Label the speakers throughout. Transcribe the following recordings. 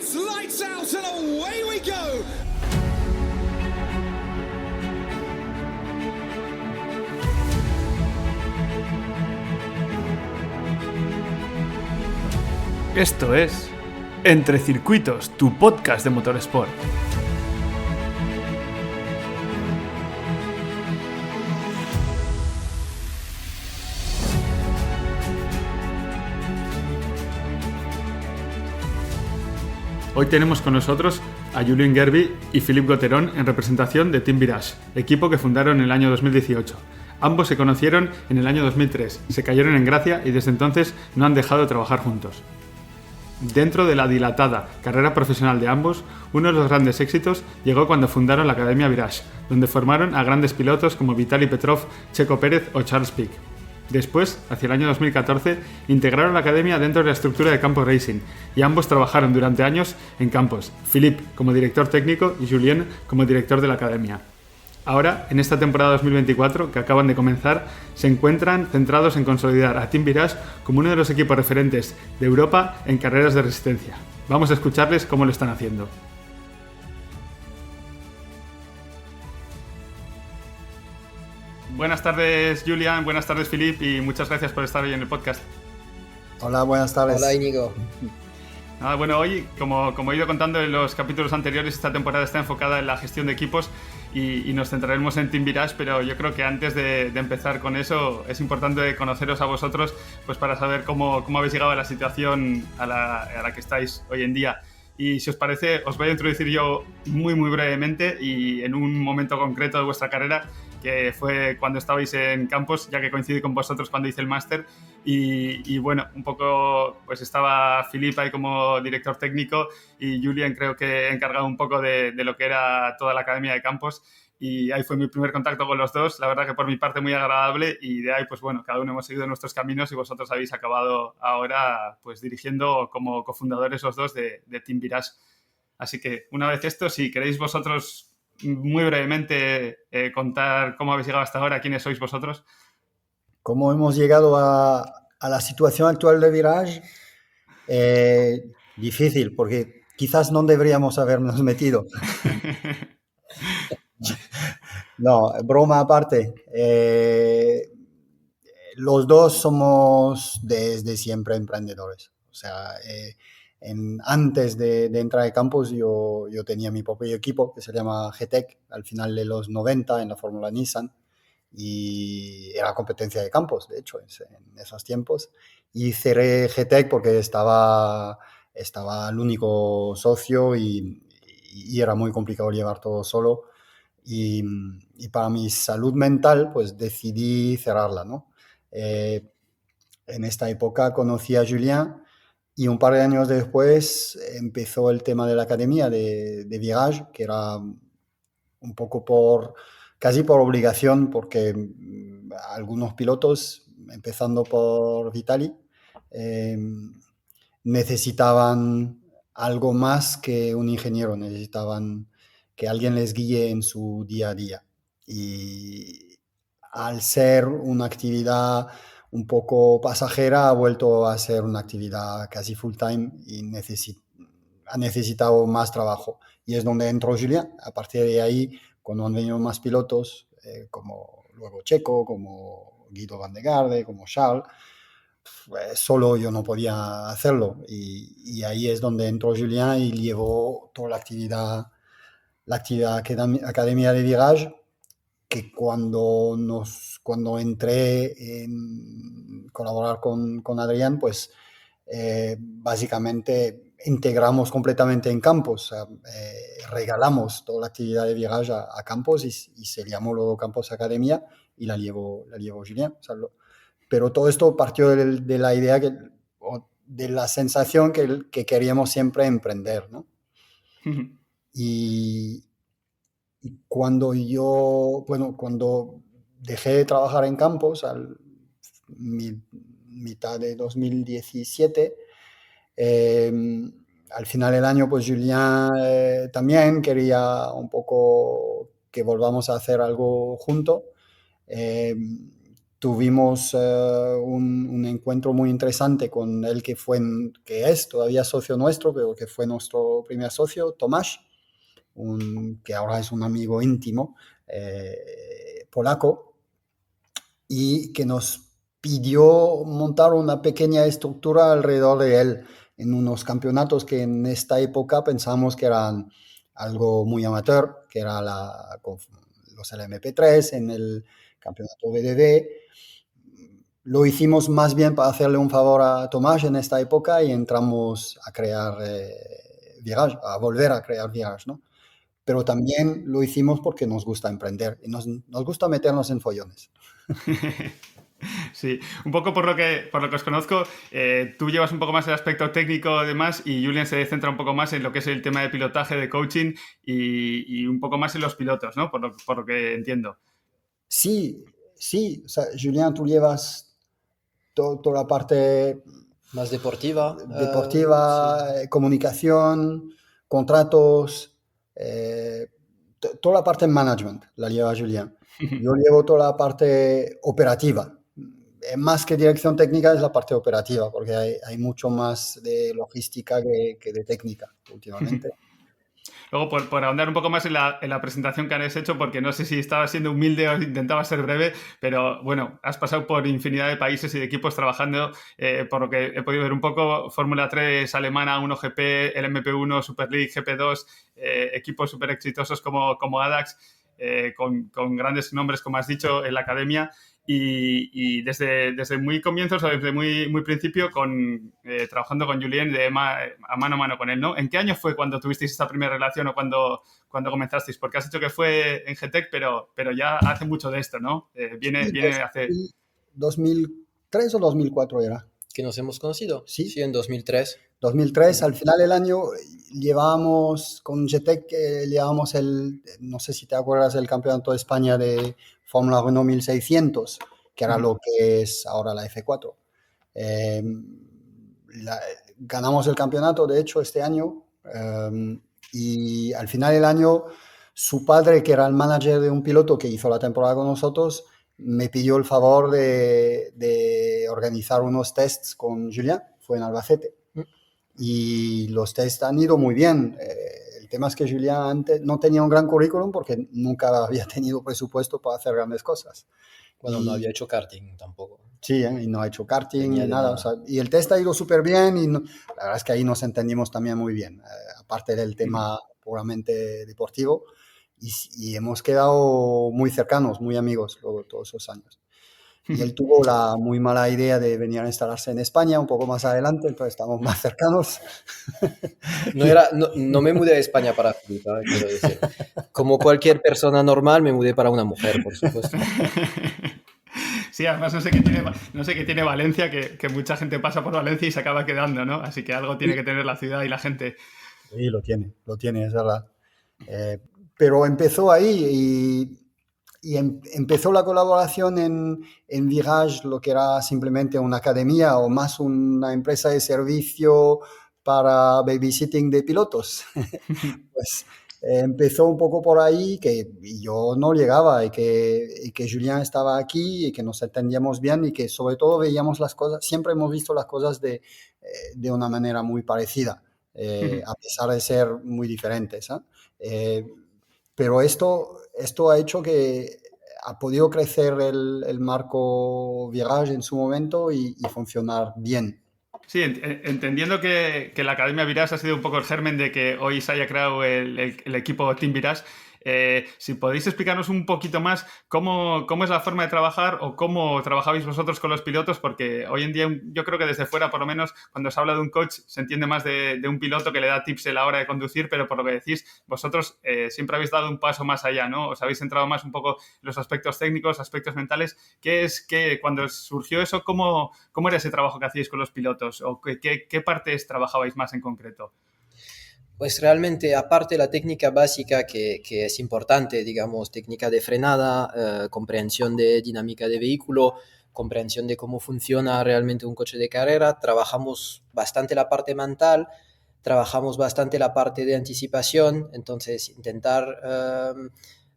Speaker 1: It's lights out and away we go.
Speaker 2: Esto es Entre Circuitos, tu podcast de motorsport. Hoy tenemos con nosotros a Julien Gerbi y Philippe Gauthieron en representación de Team Virage, equipo que fundaron en el año 2018. Ambos se conocieron en el año 2003, se cayeron en gracia y desde entonces no han dejado de trabajar juntos. Dentro de la dilatada carrera profesional de ambos, uno de los grandes éxitos llegó cuando fundaron la Academia Virage, donde formaron a grandes pilotos como Vitaly Petrov, Checo Pérez o Charles Pic. Después, hacia el año 2014, integraron la academia dentro de la estructura de Campos Racing y ambos trabajaron durante años en Campos, Philippe como director técnico y Julien como director de la academia. Ahora, en esta temporada 2024 que acaban de comenzar, se encuentran centrados en consolidar a Team Virage como uno de los equipos referentes de Europa en carreras de resistencia. Vamos a escucharles cómo lo están haciendo. Buenas tardes, Julian, buenas tardes, Philippe, y muchas gracias por estar hoy en el podcast.
Speaker 3: Hola, buenas tardes.
Speaker 4: Hola, Íñigo.
Speaker 2: Bueno, hoy, como he ido contando en los capítulos anteriores, esta temporada está enfocada en la gestión de equipos y nos centraremos en Team Virage, pero yo creo que antes de empezar con eso es importante conoceros a vosotros, pues para saber cómo habéis llegado a la situación a la que estáis hoy en día. Y si os parece, os voy a introducir yo muy brevemente y en un momento concreto de vuestra carrera, que fue cuando estabais en Campos, ya que coincidí con vosotros cuando hice el máster. Y bueno, un poco pues estaba Philippe ahí como director técnico y Julien creo que encargado un poco de lo que era toda la academia de Campos. Y ahí fue mi primer contacto con los dos, la verdad que por mi parte muy agradable, y de ahí pues bueno, cada uno hemos seguido nuestros caminos y vosotros habéis acabado ahora pues dirigiendo como cofundadores los dos de Team Virage. Así que una vez esto, si queréis vosotros muy brevemente contar cómo habéis llegado hasta ahora, quiénes sois vosotros.
Speaker 3: ¿Cómo hemos llegado a la situación actual de Virage? Difícil, porque quizás no deberíamos habernos metido. No, broma aparte. Los dos somos desde siempre emprendedores. O sea, antes de entrar a Campos yo tenía mi propio equipo que se llama GTEC al final de los 90 en la Fórmula Nissan. Y era competencia de Campos, de hecho, en esos tiempos. Y cerré GTEC porque estaba el único socio y era muy complicado llevar todo solo. Y para mi salud mental, pues decidí cerrarla, ¿no? En esta época conocí a Julien y un par de años después empezó el tema de la academia de Virage, que era un poco casi por obligación, porque algunos pilotos, empezando por Vitaly, necesitaban algo más que un ingeniero, necesitaban que alguien les guíe en su día a día. Y al ser una actividad un poco pasajera, ha vuelto a ser una actividad casi full time y ha necesitado más trabajo. Y es donde entró Julien. A partir de ahí, cuando han venido más pilotos, como luego Checo, como Guido Van de Garde, como Charles, pues solo yo no podía hacerlo. Y ahí es donde entró Julien y llevó toda la actividad Academia de Virage, que cuando entré en colaborar con Adrián, pues básicamente integramos completamente en Campos, regalamos toda la actividad de Virage a Campos y se llamó luego Campos Academia y la llevó Julien. O sea, pero todo esto partió de la idea o de la sensación que queríamos siempre emprender, ¿no? Y cuando cuando dejé de trabajar en Campos, mitad de 2017, al final del año, pues Julien también quería un poco que volvamos a hacer algo juntos. tuvimos un encuentro muy interesante con él que es todavía socio nuestro, pero que fue nuestro primer socio, Tomás, que ahora es un amigo íntimo polaco, y que nos pidió montar una pequeña estructura alrededor de él en unos campeonatos que en esta época pensamos que eran algo muy amateur, que era los LMP3 en el campeonato BDD. Lo hicimos más bien para hacerle un favor a Tomás en esta época y entramos a crear Virage, a volver a crear Virage, ¿no? Pero también lo hicimos porque nos gusta emprender y nos gusta meternos en follones.
Speaker 2: Sí, un poco por lo que os conozco, tú llevas un poco más el aspecto técnico demás y Julián se centra un poco más en lo que es el tema de pilotaje, de coaching y un poco más en los pilotos, ¿no? Por lo que entiendo.
Speaker 3: Sí, sí, o sea, Julián, tú llevas toda la parte
Speaker 4: Más deportiva.
Speaker 3: deportiva,
Speaker 4: Sí.
Speaker 3: comunicación, contratos, toda la parte management la lleva Julián. Yo llevo toda la parte operativa. Más que dirección técnica es la parte operativa, porque hay mucho más de logística que de técnica últimamente.
Speaker 2: Luego, por ahondar un poco más en la presentación que habéis hecho, porque no sé si estabas siendo humilde o intentabas ser breve, pero bueno, has pasado por infinidad de países y de equipos trabajando, por lo que he podido ver un poco, Fórmula 3 alemana, 1GP, el MP1, Super League, GP2, equipos súper exitosos como ADAX, con grandes nombres, como has dicho, en la academia. Y desde muy comienzos, o desde muy principio, trabajando con Julien a mano a mano con él, ¿no? ¿En qué año fue cuando tuvisteis esta primera relación o cuando comenzasteis? Porque has dicho que fue en GTEC, pero ya hace mucho de esto, ¿no? Viene hace...
Speaker 3: 2003 o 2004 era.
Speaker 4: Que nos hemos conocido.
Speaker 3: Sí.
Speaker 4: Sí, en 2003.
Speaker 3: 2003, al final del año llevábamos con GTEC, llevábamos no sé si te acuerdas, el campeonato de España de Fórmula Renault 1600, que era lo que es ahora la F4. Ganamos el campeonato, de hecho, este año, y al final del año su padre, que era el manager de un piloto que hizo la temporada con nosotros, me pidió el favor de organizar unos tests con Julián, fue en Albacete. Y los tests han ido muy bien. El tema es que Julián antes no tenía un gran currículum porque nunca había tenido presupuesto para hacer grandes cosas.
Speaker 4: Bueno, no había hecho karting tampoco.
Speaker 3: Sí, y no ha hecho karting ni nada. O sea, y el test ha ido súper bien y la verdad es que ahí nos entendimos también muy bien, aparte del tema puramente deportivo. Y hemos quedado muy cercanos, muy amigos luego todos esos años. Y él tuvo la muy mala idea de venir a instalarse en España un poco más adelante, entonces estamos más cercanos.
Speaker 4: No me mudé a España para Filipe, quiero decir. Como cualquier persona normal, me mudé para una mujer, por supuesto.
Speaker 2: Sí, además no sé qué tiene Valencia, que mucha gente pasa por Valencia y se acaba quedando, ¿no? Así que algo tiene que tener la ciudad y la gente.
Speaker 3: Sí, lo tiene, es verdad. Pero empezó ahí y empezó la colaboración en Virage, lo que era simplemente una academia o más una empresa de servicio para babysitting de pilotos. Pues empezó un poco por ahí, que yo no llegaba y que Julián estaba aquí y que nos entendíamos bien y que sobre todo veíamos las cosas, siempre hemos visto las cosas de una manera muy parecida, a pesar de ser muy diferentes, ¿eh? Pero esto ha hecho que ha podido crecer el marco Virage en su momento y funcionar bien.
Speaker 2: Sí, entendiendo que la Academia Virage ha sido un poco el germen de que hoy se haya creado el equipo Team Virage, si podéis explicarnos un poquito más cómo es la forma de trabajar o cómo trabajabais vosotros con los pilotos, porque hoy en día yo creo que desde fuera, por lo menos, cuando se habla de un coach, se entiende más de un piloto que le da tips a la hora de conducir, pero por lo que decís, vosotros siempre habéis dado un paso más allá, ¿no? Os habéis centrado más un poco en los aspectos técnicos, aspectos mentales. Cuando surgió eso, cómo era ese trabajo que hacíais con los pilotos? ¿O qué partes trabajabais más en concreto?
Speaker 4: Pues realmente, aparte de la técnica básica que es importante, digamos, técnica de frenada, comprensión de dinámica de vehículo, comprensión de cómo funciona realmente un coche de carrera, trabajamos bastante la parte mental, trabajamos bastante la parte de anticipación, entonces intentar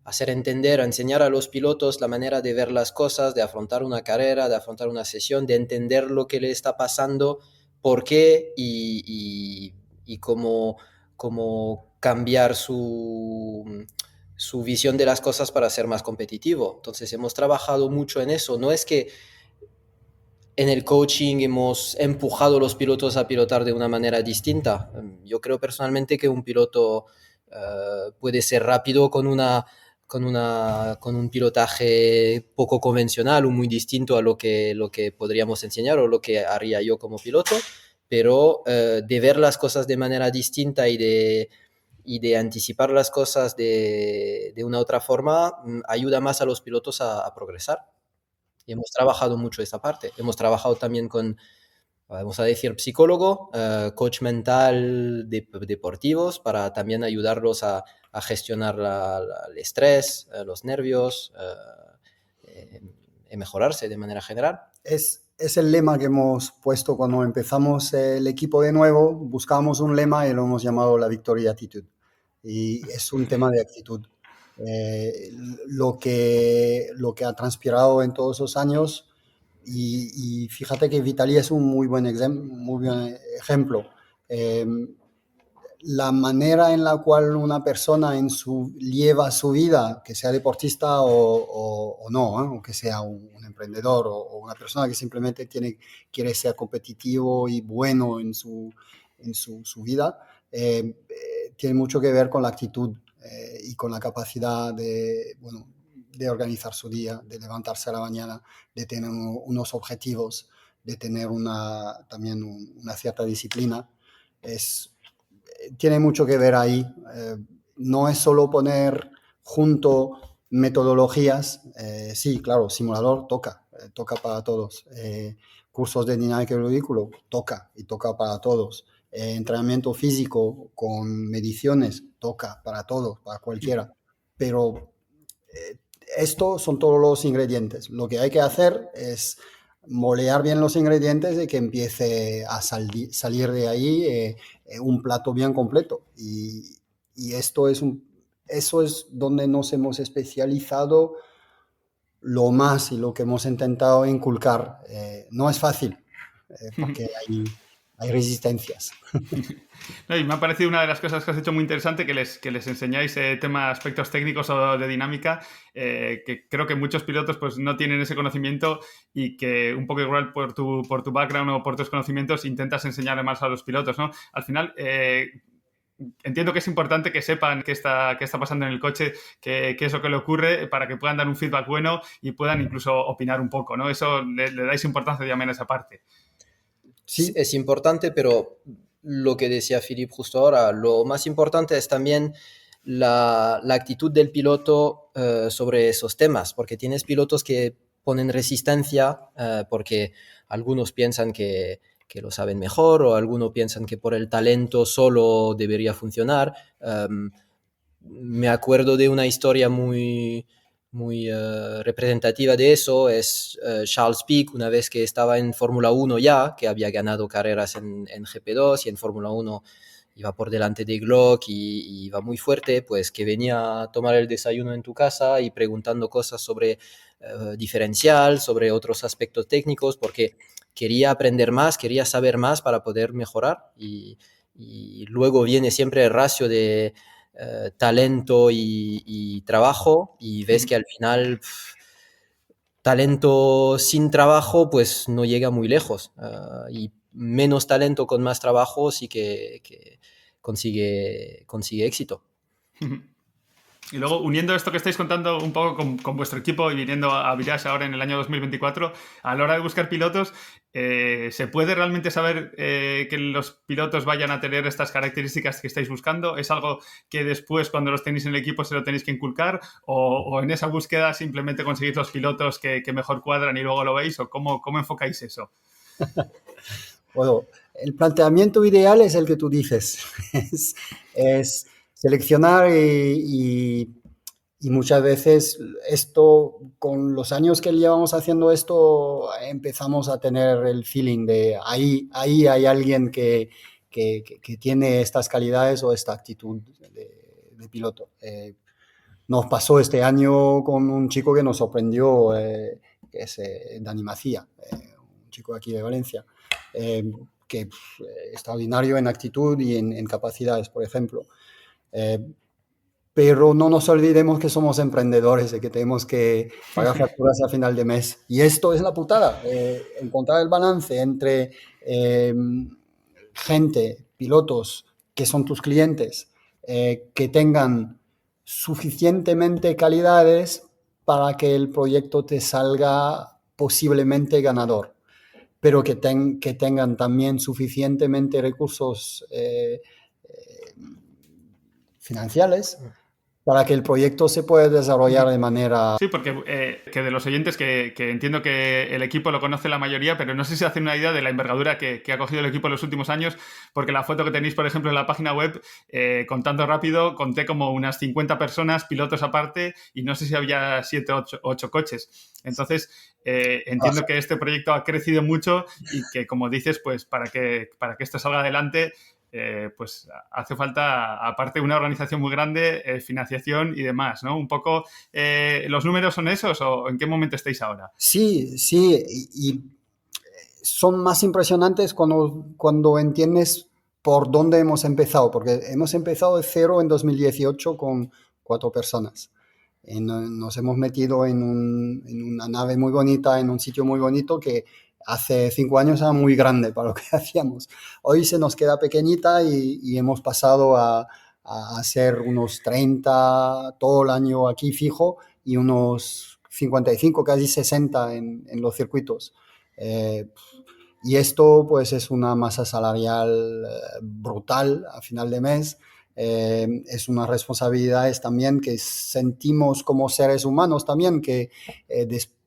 Speaker 4: hacer entender, enseñar a los pilotos la manera de ver las cosas, de afrontar una carrera, de afrontar una sesión, de entender lo que le está pasando, por qué y cómo cambiar su visión de las cosas para ser más competitivo. Entonces hemos trabajado mucho en eso. No es que en el coaching hemos empujado a los pilotos a pilotar de una manera distinta. Yo creo personalmente que un piloto puede ser rápido con un pilotaje poco convencional o muy distinto a lo que podríamos enseñar o lo que haría yo como piloto, pero de ver las cosas de manera distinta y de anticipar las cosas de una otra forma ayuda más a los pilotos a progresar. Y hemos trabajado mucho esta parte. Hemos trabajado también con, vamos a decir, psicólogo, coach mental deportivos para también ayudarlos a gestionar el estrés, los nervios y mejorarse de manera general.
Speaker 3: Es el lema que hemos puesto cuando empezamos el equipo de nuevo. Buscábamos un lema y lo hemos llamado la Victory Attitude. Y es un tema de actitud. Lo que ha transpirado en todos esos años, y fíjate que Vitaly es un muy buen ejemplo. La manera en la cual una persona lleva su vida, que sea deportista o no, o que sea un emprendedor o una persona que simplemente quiere ser competitivo y bueno en su vida, tiene mucho que ver con la actitud y con la capacidad de organizar su día, de levantarse a la mañana, de tener unos objetivos, de tener también una cierta disciplina. Tiene mucho que ver ahí. No es solo poner junto metodologías. Sí, claro, simulador toca para todos. Cursos de dinámica del vehículo toca para todos. Entrenamiento físico con mediciones toca para todos, para cualquiera. Pero estos son todos los ingredientes. Lo que hay que hacer es molear bien los ingredientes y que empiece a salir de ahí un plato bien completo. Y eso es donde nos hemos especializado lo más y lo que hemos intentado inculcar. No es fácil, porque hay resistencias.
Speaker 2: No, y me ha parecido una de las cosas que has hecho muy interesante, que les enseñáis aspectos técnicos o de dinámica, que creo que muchos pilotos pues no tienen ese conocimiento y que un poco igual por tu background o por tus conocimientos intentas enseñarle más a los pilotos, ¿no? Al final, entiendo que es importante que sepan qué está pasando en el coche, qué es lo que le ocurre, para que puedan dar un feedback bueno y puedan incluso opinar un poco, ¿no? Eso le dais importancia también a esa parte.
Speaker 4: Sí, es importante, pero lo que decía Philippe justo ahora, lo más importante es también la actitud del piloto sobre esos temas, porque tienes pilotos que ponen resistencia porque algunos piensan que lo saben mejor o algunos piensan que por el talento solo debería funcionar. Me acuerdo de una historia muy representativa de eso, es Charles Pic, una vez que estaba en Fórmula 1 ya, que había ganado carreras en GP2 y en Fórmula 1 iba por delante de Glock y iba muy fuerte, pues que venía a tomar el desayuno en tu casa y preguntando cosas sobre diferencial, sobre otros aspectos técnicos, porque quería aprender más, quería saber más para poder mejorar y luego viene siempre el ratio de talento y trabajo y ves que al final talento sin trabajo pues no llega muy lejos y menos talento con más trabajo sí que consigue éxito.
Speaker 2: Y luego, uniendo esto que estáis contando un poco con vuestro equipo y viniendo a Village ahora en el año 2024, a la hora de buscar pilotos, ¿se puede realmente saber que los pilotos vayan a tener estas características que estáis buscando? ¿Es algo que después, cuando los tenéis en el equipo, se lo tenéis que inculcar? ¿O en esa búsqueda simplemente conseguís los pilotos que mejor cuadran y luego lo veis? ¿O cómo enfocáis eso?
Speaker 3: Bueno, el planteamiento ideal es el que tú dices. es seleccionar y muchas veces esto, con los años que llevamos haciendo esto, empezamos a tener el feeling de ahí hay alguien que tiene estas calidades o esta actitud de piloto. Nos pasó este año con un chico que nos sorprendió, que es Dani Macía, un chico de aquí de Valencia, que extraordinario en actitud y en capacidades, por ejemplo. Eh, pero no nos olvidemos que somos emprendedores y que tenemos que pagar facturas a final de mes. Y esto es la putada, encontrar el balance entre gente, pilotos, que son tus clientes, que tengan suficientemente calidades para que el proyecto te salga posiblemente ganador, pero que tengan también suficientemente recursos financieros para que el proyecto se pueda desarrollar de manera...
Speaker 2: Sí, porque que de los oyentes que entiendo que el equipo lo conoce la mayoría, pero no sé si hacen una idea de la envergadura que ha cogido el equipo en los últimos años, porque la foto que tenéis, por ejemplo, en la página web, contando rápido, conté como unas 50 personas, pilotos aparte, y no sé si había 7 o 8 coches. Entonces, entiendo que este proyecto ha crecido mucho y que, como dices, pues para que esto salga adelante... pues hace falta, aparte, una organización muy grande, financiación y demás, ¿no? Un poco, ¿los números son esos o en qué momento estáis ahora?
Speaker 3: Sí, sí, y son más impresionantes cuando entiendes por dónde hemos empezado, porque hemos empezado de cero en 2018 con 4 personas. Nos hemos metido en una nave muy bonita, en un sitio muy bonito que hace 5 años era muy grande para lo que hacíamos. Hoy se nos queda pequeñita y hemos pasado a hacer unos 30 todo el año aquí fijo y unos 55, casi 60 en los circuitos. Y esto pues es una masa salarial brutal a final de mes. Es una responsabilidad también que sentimos como seres humanos también, que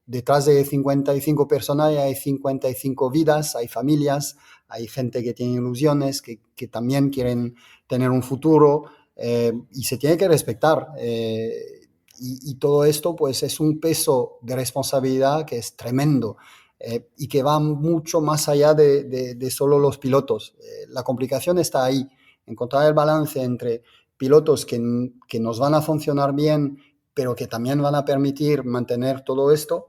Speaker 3: detrás de 55 personas hay 55 vidas, hay familias, hay gente que tiene ilusiones, que también quieren tener un futuro y se tiene que respetar. Y todo esto pues es un peso de responsabilidad que es tremendo. Y que va mucho más allá de solo los pilotos. La complicación está ahí, encontrar el balance entre pilotos que nos van a funcionar bien, pero que también van a permitir mantener todo esto,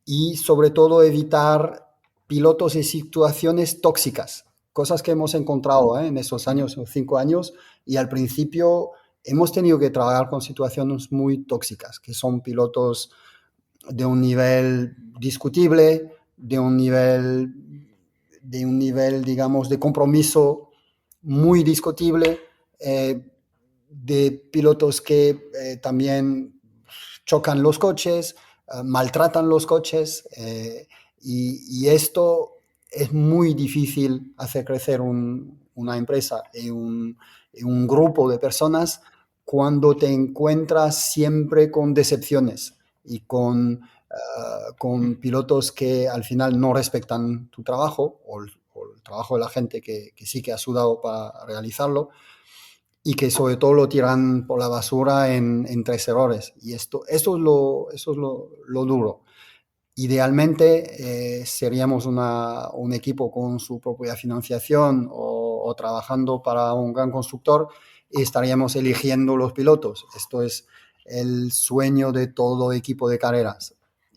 Speaker 3: y sobre todo evitar pilotos y situaciones tóxicas, cosas que hemos encontrado en esos años, 5 años, y al principio hemos tenido que trabajar con situaciones muy tóxicas, que son pilotos de un nivel discutible, de un nivel, digamos, de compromiso muy discutible, de pilotos que también chocan los coches, maltratan los coches, y esto es muy difícil hacer crecer una empresa y un grupo de personas cuando te encuentras siempre con decepciones y con pilotos que al final no respetan tu trabajo o el trabajo de la gente que sí que ha sudado para realizarlo, y que sobre todo lo tiran por la basura en 3 errores. Y eso es lo duro. Idealmente seríamos un equipo con su propia financiación o trabajando para un gran constructor y estaríamos eligiendo los pilotos. Esto es el sueño de todo equipo de carreras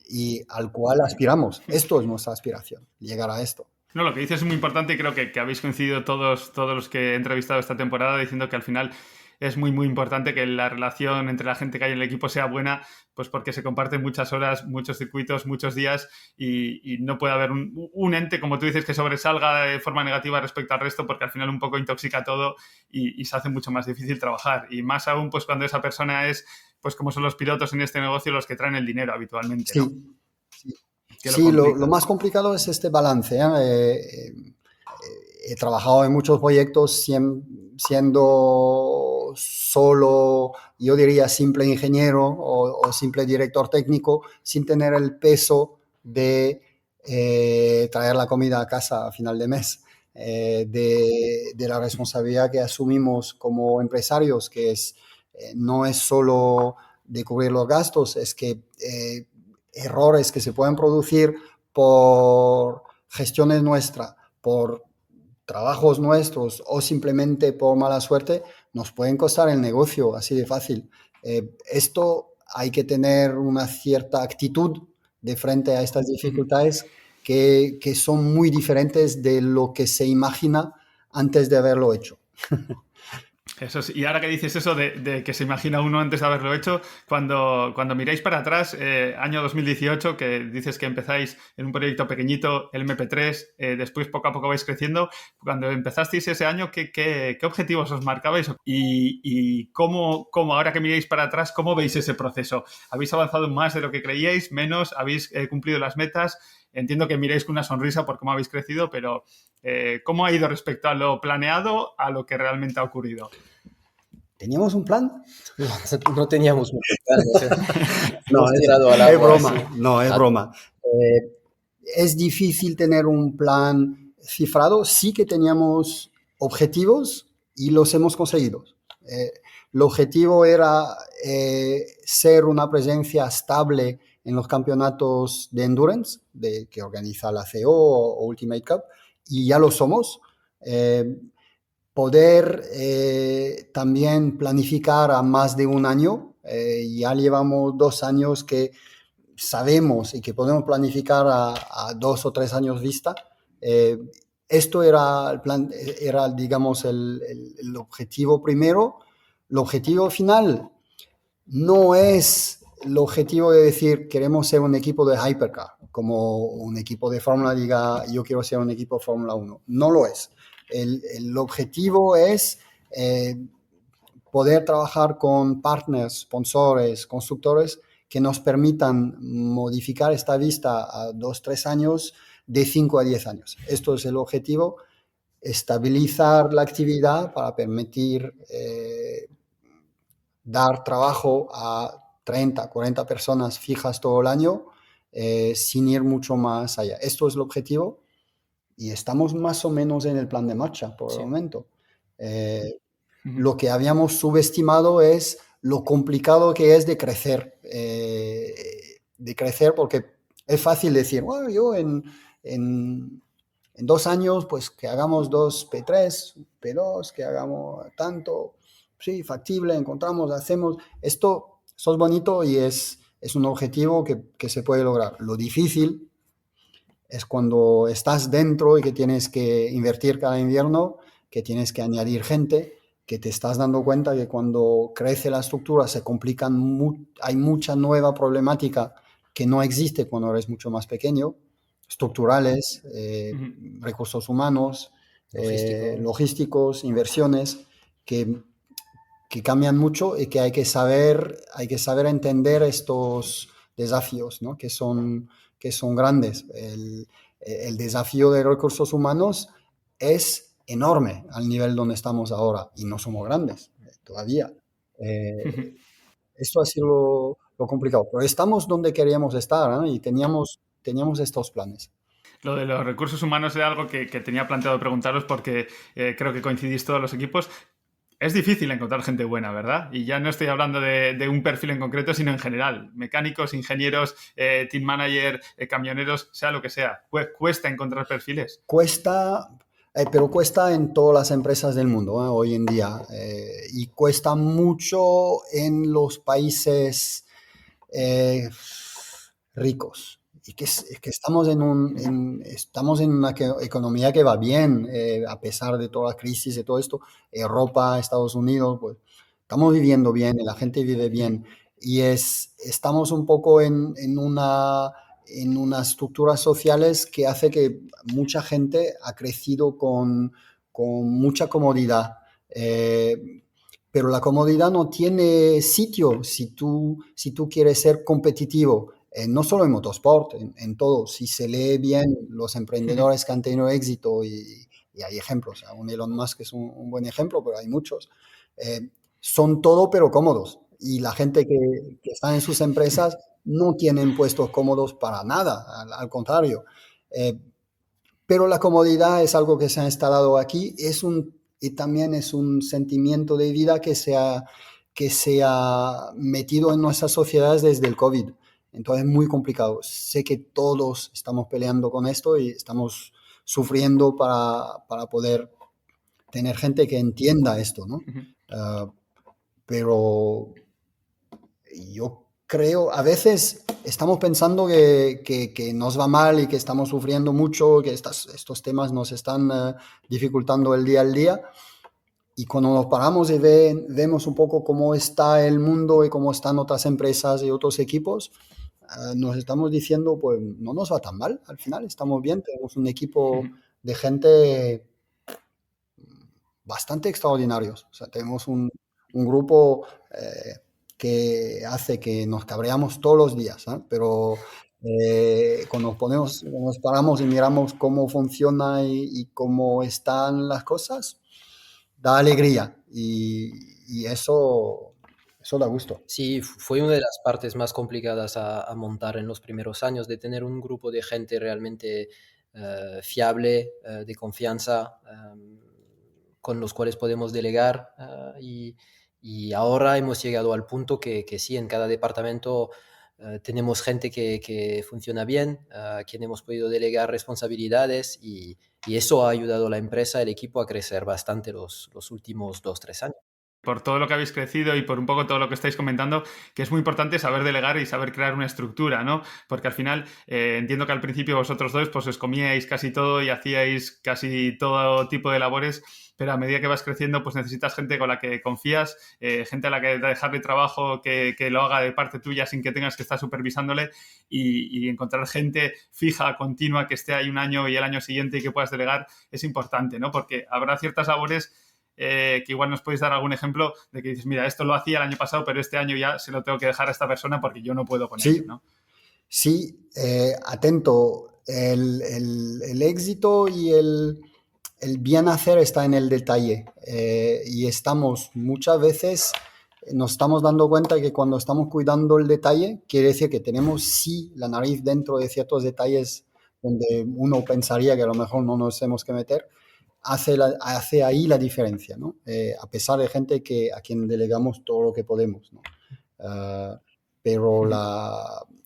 Speaker 3: y al cual aspiramos. Esto es nuestra aspiración, llegar a esto.
Speaker 2: No, lo que dices es muy importante y creo que habéis coincidido todos los que he entrevistado esta temporada diciendo que al final es muy, muy importante que la relación entre la gente que hay en el equipo sea buena, pues porque se comparten muchas horas, muchos circuitos, muchos días y no puede haber un ente, como tú dices, que sobresalga de forma negativa respecto al resto porque al final un poco intoxica todo y se hace mucho más difícil trabajar. Y más aún pues cuando esa persona es, pues como son los pilotos en este negocio, los que traen el dinero habitualmente, ¿no?
Speaker 3: Sí.
Speaker 2: Que
Speaker 3: Sí,
Speaker 2: lo
Speaker 3: lo más complicado es este balance. He trabajado en muchos proyectos siendo solo, yo diría, simple ingeniero o simple director técnico, sin tener el peso de traer la comida a casa a final de mes, de la responsabilidad que asumimos como empresarios, que no es solo de cubrir los gastos, es que errores que se pueden producir por gestiones nuestras, por trabajos nuestros o simplemente por mala suerte nos pueden costar el negocio, así de fácil. Esto hay que tener una cierta actitud de frente a estas dificultades que son muy diferentes de lo que se imagina antes de haberlo hecho.
Speaker 2: Eso sí. Y ahora que dices eso de que se imagina uno antes de haberlo hecho, cuando miráis para atrás, año 2018, que dices que empezáis en un proyecto pequeñito, el MP3, después poco a poco vais creciendo, cuando empezasteis ese año, ¿qué objetivos os marcabais? Y cómo, ahora que miráis para atrás, ¿cómo veis ese proceso? ¿Habéis avanzado más de lo que creíais? ¿Menos? ¿Habéis cumplido las metas? Entiendo que miráis con una sonrisa por cómo habéis crecido, pero ¿cómo ha ido respecto a lo planeado a lo que realmente ha ocurrido?
Speaker 3: ¿Teníamos un plan?
Speaker 4: No teníamos mucho plan. O sea,
Speaker 3: No,
Speaker 4: hemos tirado al
Speaker 3: es
Speaker 4: agua
Speaker 3: broma.
Speaker 4: así.
Speaker 3: No, es broma. Es difícil tener un plan cifrado. Sí que teníamos objetivos y los hemos conseguido. El objetivo era ser una presencia estable en los campeonatos de endurance que organiza la CO o Ultimate Cup, y ya lo somos. Poder también planificar a más de un año. Ya llevamos 2 años que sabemos y que podemos planificar a 2 o 3 años vista. Esto era el plan, era, digamos, el objetivo primero. El objetivo final no es el objetivo de decir queremos ser un equipo de Hypercar, como un equipo de Fórmula diga yo quiero ser un equipo de Fórmula 1. No lo es. El objetivo es poder trabajar con partners, sponsores, constructores que nos permitan modificar esta vista a 2, 3 años, de 5 a 10 años. Esto es el objetivo, estabilizar la actividad para permitir dar trabajo a 30, 40 personas fijas todo el año, sin ir mucho más allá. Esto es el objetivo y estamos más o menos en el plan de marcha por el momento. Lo que habíamos subestimado es lo complicado que es de crecer. Porque es fácil decir, bueno, yo en 2 años, pues que hagamos 2 P3, P2, que hagamos tanto, sí, factible, encontramos, hacemos. Esto es bonito y es un objetivo que se puede lograr. Lo difícil es cuando estás dentro y que tienes que invertir cada invierno, que tienes que añadir gente, que te estás dando cuenta que cuando crece la estructura se complican, hay mucha nueva problemática que no existe cuando eres mucho más pequeño, estructurales, recursos humanos, logísticos, inversiones, que cambian mucho y que hay que saber entender estos desafíos, ¿no? que son grandes. El desafío de recursos humanos es enorme al nivel donde estamos ahora y no somos grandes todavía. Esto ha sido lo complicado, pero estamos donde queríamos estar, ¿no? Y teníamos estos planes.
Speaker 2: Lo de los recursos humanos era algo que tenía planteado preguntaros porque creo que coincidís todos los equipos. Es difícil encontrar gente buena, ¿verdad? Y ya no estoy hablando de un perfil en concreto, sino en general. Mecánicos, ingenieros, team manager, camioneros, sea lo que sea. ¿Cuesta encontrar perfiles?
Speaker 3: Cuesta, pero cuesta en todas las empresas del mundo hoy en día. Y cuesta mucho en los países ricos. Y que estamos en una economía que va bien, a pesar de toda la crisis y todo esto. Europa, Estados Unidos, pues estamos viviendo bien, la gente vive bien. Y estamos un poco en unas estructuras sociales que hace que mucha gente ha crecido con mucha comodidad. Pero la comodidad no tiene sitio si tú quieres ser competitivo. No solo en motorsport, en todo. Si se lee bien los emprendedores que han tenido éxito, y hay ejemplos, un Elon Musk es un buen ejemplo, pero hay muchos, son todo pero cómodos. Y la gente que está en sus empresas no tienen puestos cómodos para nada, al contrario. Pero la comodidad es algo que se ha instalado aquí, y también es un sentimiento de vida que se ha metido en nuestras sociedades desde el COVID. Entonces es muy complicado. Sé que todos estamos peleando con esto y estamos sufriendo para poder tener gente que entienda esto, ¿no? Pero yo creo, a veces estamos pensando que nos va mal y que estamos sufriendo mucho, que estos temas nos están dificultando el día al día. Y cuando nos paramos y vemos un poco cómo está el mundo y cómo están otras empresas y otros equipos, nos estamos diciendo, pues no nos va tan mal. Al final estamos bien, tenemos un equipo de gente bastante extraordinarios. O sea, tenemos un grupo que hace que nos cabreamos todos los días, ¿eh? Pero cuando nos paramos y miramos cómo funciona y cómo están las cosas, da alegría y eso da gusto.
Speaker 4: Sí, fue una de las partes más complicadas a montar en los primeros años, de tener un grupo de gente realmente fiable, de confianza, con los cuales podemos delegar. Y ahora hemos llegado al punto que sí, en cada departamento tenemos gente que funciona bien, a quien hemos podido delegar responsabilidades y eso ha ayudado a la empresa, el equipo a crecer bastante los últimos 2, 3 años.
Speaker 2: Por todo lo que habéis crecido y por un poco todo lo que estáis comentando, que es muy importante saber delegar y saber crear una estructura, ¿no? Porque al final entiendo que al principio vosotros dos pues os comíais casi todo y hacíais casi todo tipo de labores, pero a medida que vas creciendo pues necesitas gente con la que confías, gente a la que dejarle trabajo que lo haga de parte tuya sin que tengas que estar supervisándole y encontrar gente fija, continua, que esté ahí un año y el año siguiente y que puedas delegar es importante, ¿no? Porque habrá ciertas labores que igual nos podéis dar algún ejemplo de que dices, mira, esto lo hacía el año pasado, pero este año ya se lo tengo que dejar a esta persona porque yo no puedo con ello, ¿no?
Speaker 3: Sí, atento. El éxito y el bien hacer está en el detalle. Y muchas veces nos estamos dando cuenta que cuando estamos cuidando el detalle, quiere decir que tenemos sí la nariz dentro de ciertos detalles donde uno pensaría que a lo mejor no nos tenemos que meter. Hace ahí la diferencia, ¿no? A pesar de gente a quien delegamos todo lo que podemos, ¿no? Pero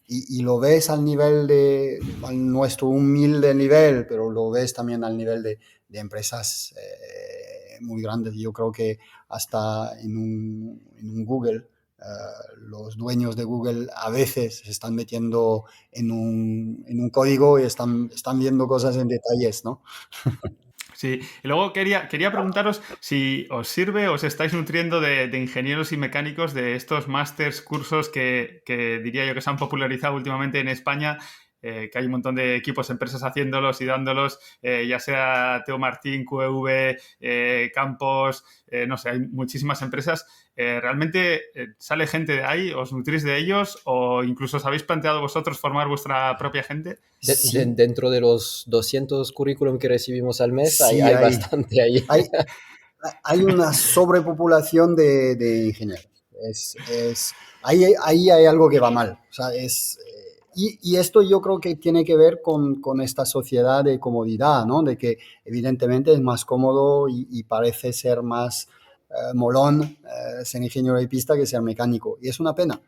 Speaker 3: y lo ves al nivel a nuestro humilde nivel, pero lo ves también al nivel de empresas muy grandes. Yo creo que hasta en un Google, los dueños de Google a veces se están metiendo en un código y están viendo cosas en detalles, ¿no?
Speaker 2: Sí, y luego quería preguntaros si os sirve, os estáis nutriendo de ingenieros y mecánicos de estos másters, cursos que diría yo que se han popularizado últimamente en España, que hay un montón de equipos, empresas haciéndolos y dándolos, ya sea Teo Martín, QEV, Campos, no sé, hay muchísimas empresas. ¿Realmente sale gente de ahí? ¿Os nutrís de ellos? ¿O incluso os habéis planteado vosotros formar vuestra propia gente?
Speaker 3: Sí.
Speaker 4: Dentro de los 200 currículum que recibimos al mes,
Speaker 3: Sí,
Speaker 4: hay bastante ahí.
Speaker 3: Hay una sobrepopulación de ingenieros. Ahí hay algo que va mal. O sea, y esto yo creo que tiene que ver con esta sociedad de comodidad, ¿no? De que evidentemente es más cómodo y parece ser más molón ser ingeniero de pista que ser mecánico. Y es una pena,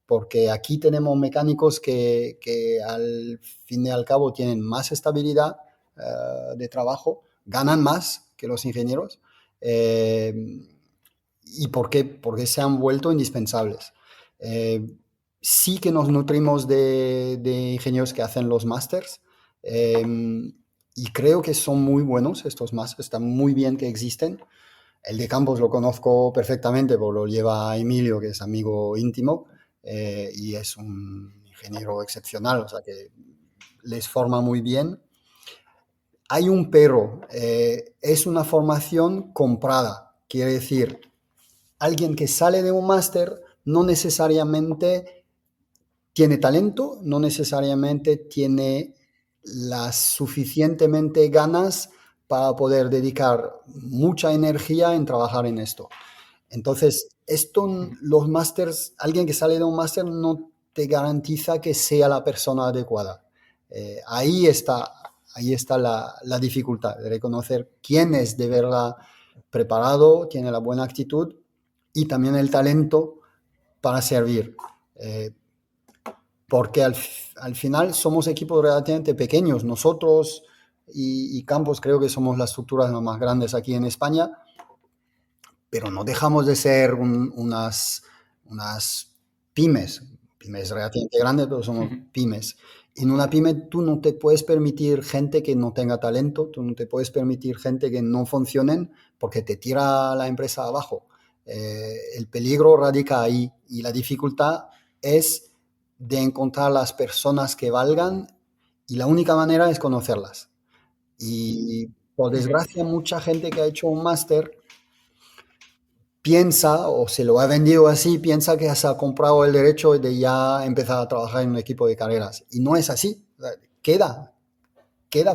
Speaker 3: porque aquí tenemos mecánicos que al fin y al cabo tienen más estabilidad de trabajo, ganan más que los ingenieros y porque se han vuelto indispensables. Sí que nos nutrimos de ingenieros que hacen los másters y creo que son muy buenos estos másters, están muy bien que existen. El de Campos lo conozco perfectamente porque lo lleva Emilio, que es amigo íntimo, y es un ingeniero excepcional, o sea que les forma muy bien. Hay un pero, es una formación comprada, quiere decir, alguien que sale de un máster no necesariamente tiene talento, no necesariamente tiene las suficientemente ganas para poder dedicar mucha energía en trabajar en esto. Entonces, los másters, alguien que sale de un máster no te garantiza que sea la persona adecuada. Ahí está la dificultad de reconocer quién es de verdad preparado, tiene la buena actitud y también el talento para servir. Porque al final somos equipos relativamente pequeños. Nosotros y Campos creo que somos las estructuras más grandes aquí en España, pero no dejamos de ser unas pymes relativamente grandes, pero somos pymes. En una pyme tú no te puedes permitir gente que no tenga talento, tú no te puedes permitir gente que no funcionen porque te tira la empresa abajo. El peligro radica ahí y la dificultad es de encontrar las personas que valgan y la única manera es conocerlas. Y por desgracia mucha gente que ha hecho un máster piensa, o se lo ha vendido así, piensa que se ha comprado el derecho de ya empezar a trabajar en un equipo de carreras. Y no es así. Queda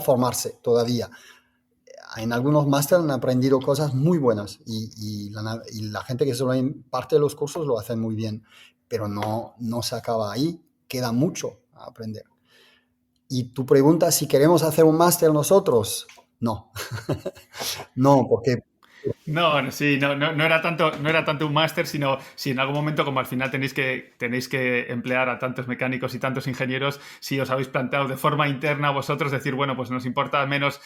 Speaker 3: formarse todavía. En algunos másteres han aprendido cosas muy buenas y la gente que solo imparte los cursos lo hacen muy bien, pero no se acaba ahí. Queda mucho a aprender. Y tu pregunta si queremos hacer un máster nosotros, no. No, porque
Speaker 2: No, sí, no era tanto un máster, sino si en algún momento, como al final tenéis que emplear a tantos mecánicos y tantos ingenieros, si os habéis planteado de forma interna vosotros decir, bueno, pues nos importa menos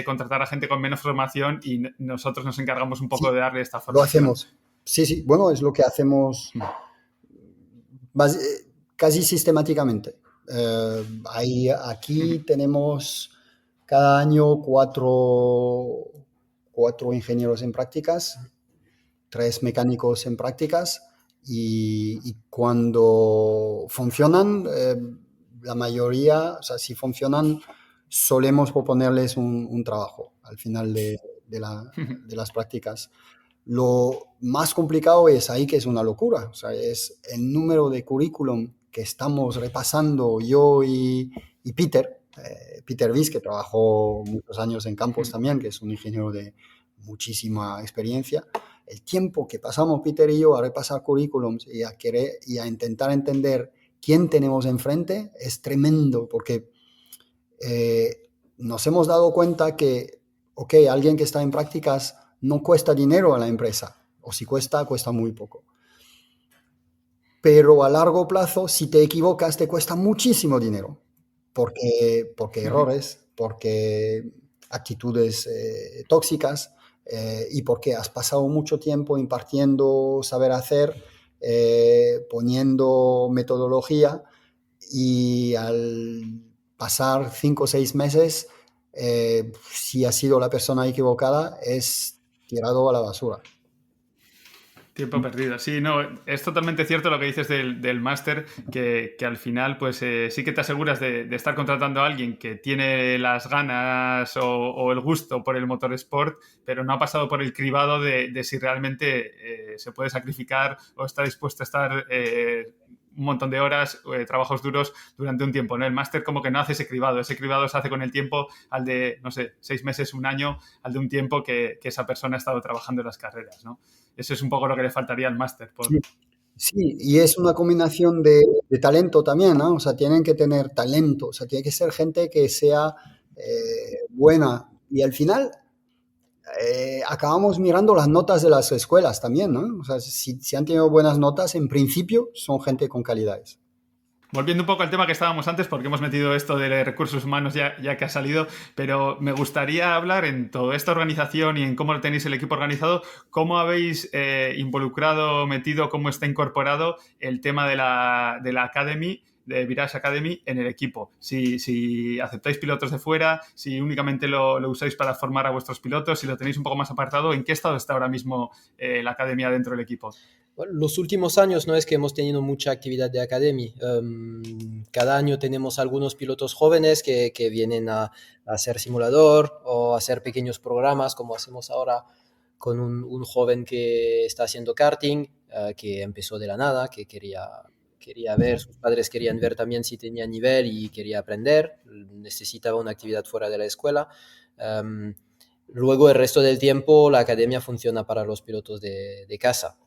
Speaker 2: contratar a gente con menos formación y nosotros nos encargamos un poco
Speaker 3: sí,
Speaker 2: de darle esta
Speaker 3: lo
Speaker 2: formación.
Speaker 3: hacemos. Sí, bueno, es lo que hacemos casi sistemáticamente. Aquí tenemos cada año cuatro ingenieros en prácticas, 3 mecánicos en prácticas y cuando funcionan, la mayoría, o sea, si funcionan, solemos proponerles un trabajo al final de las prácticas. Lo más complicado es ahí que es una locura, o sea, es el número de currículum que estamos repasando yo y Peter Wies, que trabajó muchos años en Campos también, que es un ingeniero de muchísima experiencia. El tiempo que pasamos Peter y yo a repasar currículums y a intentar entender quién tenemos enfrente es tremendo, porque nos hemos dado cuenta que, ok, alguien que está en prácticas no cuesta dinero a la empresa, o si cuesta muy poco. Pero a largo plazo, si te equivocas, te cuesta muchísimo dinero, porque errores, porque actitudes tóxicas y porque has pasado mucho tiempo impartiendo saber hacer, poniendo metodología y al pasar 5 o 6 meses, si has sido la persona equivocada, es tirado a la basura.
Speaker 2: Tiempo perdido. Sí, no, es totalmente cierto lo que dices del máster, que al final pues sí que te aseguras de estar contratando a alguien que tiene las ganas o el gusto por el motorsport, pero no ha pasado por el cribado de si realmente se puede sacrificar o está dispuesto a estar un montón de horas, trabajos duros durante un tiempo, ¿no? El máster como que no hace ese cribado se hace con el tiempo al de, no sé, 6 meses, un año, al de un tiempo que esa persona ha estado trabajando en las carreras, ¿no? Eso es un poco lo que le faltaría al máster.
Speaker 3: Sí, sí, y es una combinación de talento también, ¿no? O sea, tienen que tener talento, o sea, tiene que ser gente que sea buena. Y al final acabamos mirando las notas de las escuelas también, ¿no? O sea, si han tenido buenas notas, en principio son gente con calidades.
Speaker 2: Volviendo un poco al tema que estábamos antes, porque hemos metido esto de recursos humanos ya que ha salido, pero me gustaría hablar en toda esta organización y en cómo tenéis el equipo organizado, cómo habéis involucrado, metido, cómo está incorporado el tema de la Academy, de Virage Academy, en el equipo. Si aceptáis pilotos de fuera, si únicamente lo usáis para formar a vuestros pilotos, si lo tenéis un poco más apartado, ¿en qué estado está ahora mismo la academia dentro del equipo?
Speaker 4: Bueno, los últimos años no es que hemos tenido mucha actividad de Academy. Cada año tenemos algunos pilotos jóvenes que vienen a hacer simulador o a hacer pequeños programas, como hacemos ahora con un joven que está haciendo karting, que empezó de la nada, que quería ver, sus padres querían ver también si tenía nivel y quería aprender, necesitaba una actividad fuera de la escuela. Luego el resto del tiempo la academia funciona para los pilotos de casa.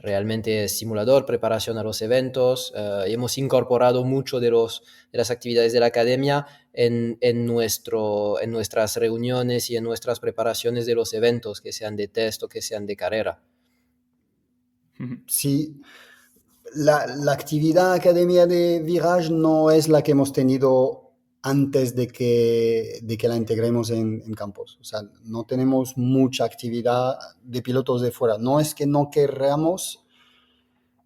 Speaker 4: Realmente es simulador, preparación a los eventos. Hemos incorporado mucho de las actividades de la academia en nuestras reuniones y en nuestras preparaciones de los eventos, que sean de test o que sean de carrera.
Speaker 3: Sí, la actividad academia de Virage no es la que hemos tenido antes de que la integremos en campos. O sea, no tenemos mucha actividad de pilotos de fuera. No es que no querramos,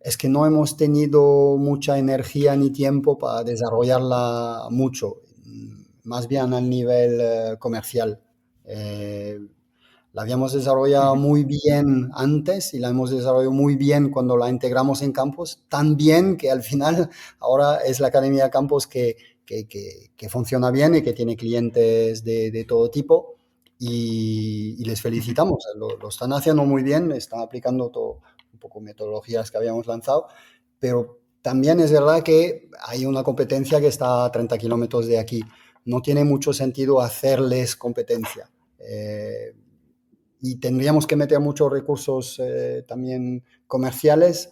Speaker 3: es que no hemos tenido mucha energía ni tiempo para desarrollarla mucho, más bien al nivel comercial. Eh, la habíamos desarrollado muy bien antes y la hemos desarrollado muy bien cuando la integramos en campos, tan bien que al final ahora es la Academia de Campos que funciona bien y que tiene clientes de todo tipo y les felicitamos. Lo están haciendo muy bien, están aplicando todo, un poco metodologías que habíamos lanzado, pero también es verdad que hay una competencia que está a 30 kilómetros de aquí. No tiene mucho sentido hacerles competencia. Y tendríamos que meter muchos recursos también comerciales,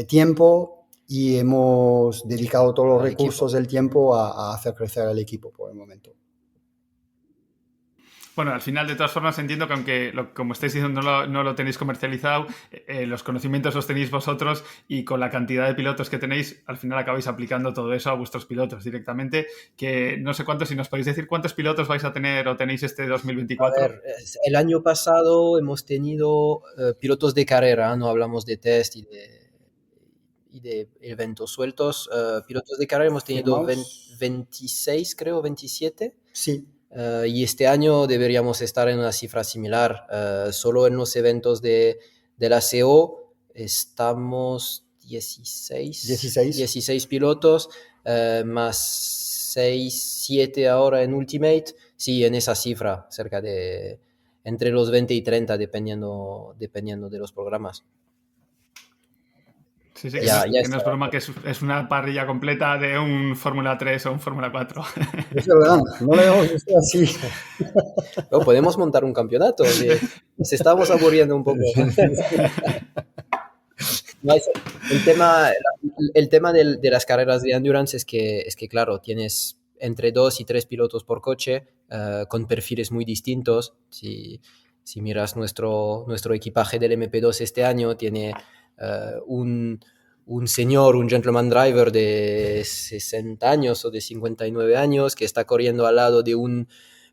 Speaker 3: tiempo, y hemos dedicado todos los
Speaker 4: Al
Speaker 3: recursos
Speaker 4: equipo.
Speaker 3: del tiempo a hacer crecer al equipo por el momento.
Speaker 2: Bueno, al final, de todas formas, entiendo que aunque, como estáis diciendo, no lo tenéis comercializado, los conocimientos los tenéis vosotros y con la cantidad de pilotos que tenéis, al final acabáis aplicando todo eso a vuestros pilotos directamente, que no sé cuántos, si nos podéis decir cuántos pilotos vais a tener o tenéis este
Speaker 4: A
Speaker 2: 2024.
Speaker 4: ver, el año pasado hemos tenido pilotos de carrera, no hablamos de test y de eventos sueltos. Pilotos de carrera hemos tenido
Speaker 3: ¿Firmados?
Speaker 4: 26, creo, 27.
Speaker 3: Sí,
Speaker 4: Y este año deberíamos estar en una cifra similar. Solo en los eventos de la CO estamos
Speaker 3: 16.
Speaker 4: 16 pilotos, más 6, 7 ahora en Ultimate. Sí, en esa cifra, cerca de entre los 20 y 30, dependiendo de los programas.
Speaker 2: Sí, sí,
Speaker 4: Ya
Speaker 2: que no
Speaker 4: está.
Speaker 2: es broma, que es una parrilla completa de un Fórmula 3 o un Fórmula 4.
Speaker 3: es verdad, no lo hemos visto así.
Speaker 4: Oh, podemos montar un campeonato. Nos estamos aburriendo un poco. No, el tema de las carreras de endurance es que, claro, tienes entre 2 y 3 pilotos por coche, con perfiles muy distintos. Si miras nuestro equipaje del MP2 este año, tiene un señor, un gentleman driver de 60 años o de 59 años que está corriendo al lado de un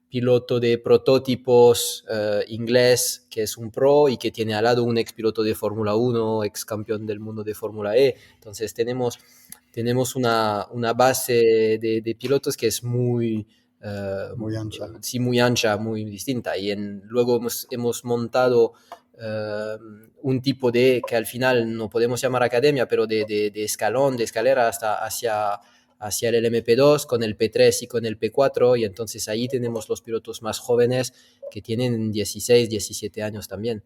Speaker 4: piloto de prototipos inglés que es un pro y que tiene al lado un ex piloto de Fórmula 1, ex campeón del mundo de Fórmula E. Entonces tenemos una base de pilotos que es muy,
Speaker 3: Muy ancha.
Speaker 4: sí, muy ancha, muy distinta. Y luego hemos montado un tipo que al final no podemos llamar academia, pero de escalón, de escalera hasta hacia el MP2 con el P3 y con el P4, y entonces ahí tenemos los pilotos más jóvenes que tienen 16, 17 años también.